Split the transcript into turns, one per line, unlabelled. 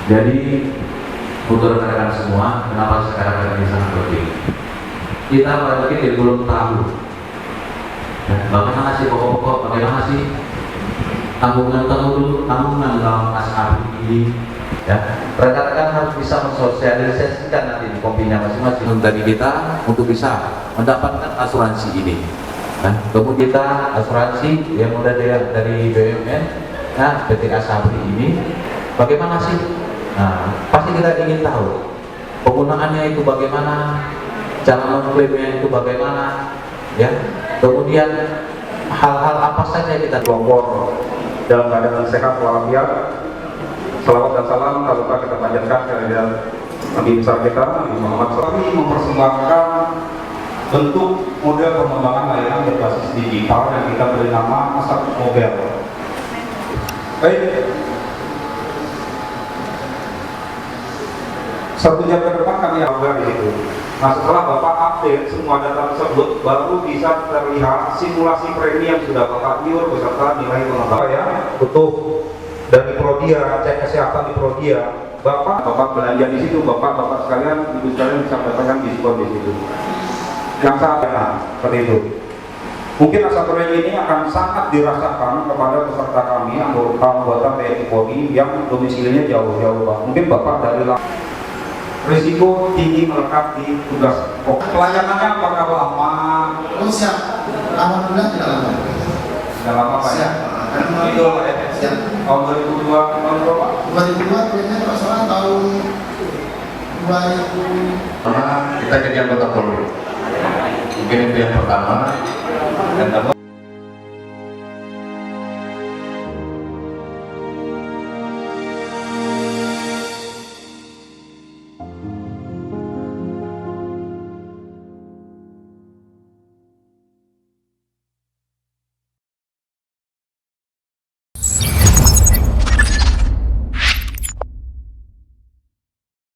Jadi untuk rekan-rekan semua, kenapa sekarang ini sangat penting? Kita pada kita belum tahu bagaimana sih pokok-pokok, bagaimana sih tanggungan dalam asal ini. Ya, rekan-rekan harus bisa mensosialisasikan nanti di kompinya masing-masing dari kita untuk bisa mendapatkan asuransi ini. Nah, kemudian kita asuransi yang udah dari BUMN, nah PT Asabri ini bagaimana sih? Nah, pasti kita ingin tahu penggunaannya itu bagaimana, cara mengklaimnya itu bagaimana, ya. Kemudian hal-hal apa saja kita
kelompok dalam keadaan sehat walafiat. Salawat dan salam tak lupa kita panjatkan kepada Nabi besar kita, Nabi Muhammad SAW. Kami mempersembahkan bentuk model pengembangan layanan berbasis digital yang kita beri nama Asap Mobile. Baik. 1 jam ke depan kami akan di situ. Nah, setelah Bapak update semua data tersebut, baru bisa terlihat simulasi premi yang sudah Bapak pure beserta nilai pengembangan ya. Butuh dari Prodia, cek kesehatan di Prodia, Bapak belanja di situ, Bapak sekalian, Ibu sekalian bisa mendapatkan diskon di situ. Yang sangat enak, seperti itu. Mungkin Asabri ini akan sangat dirasakan kepada peserta kami, anggota TNI Polri yang domisilinya jauh-jauh, Pak. Mungkin Bapak dari risiko tinggi melekat di tugas pokok. Pelayanannya apakah lama?
Oh siap, alhamdulillah tidak lama.
Tidak lama Pak ya? Itu
Siap.
tahun 2002, tahun berapa?
2002 kayaknya kalau salah tahun 2000.
Karena kita jadi anggota Polri, mungkin itu yang pertama. Dan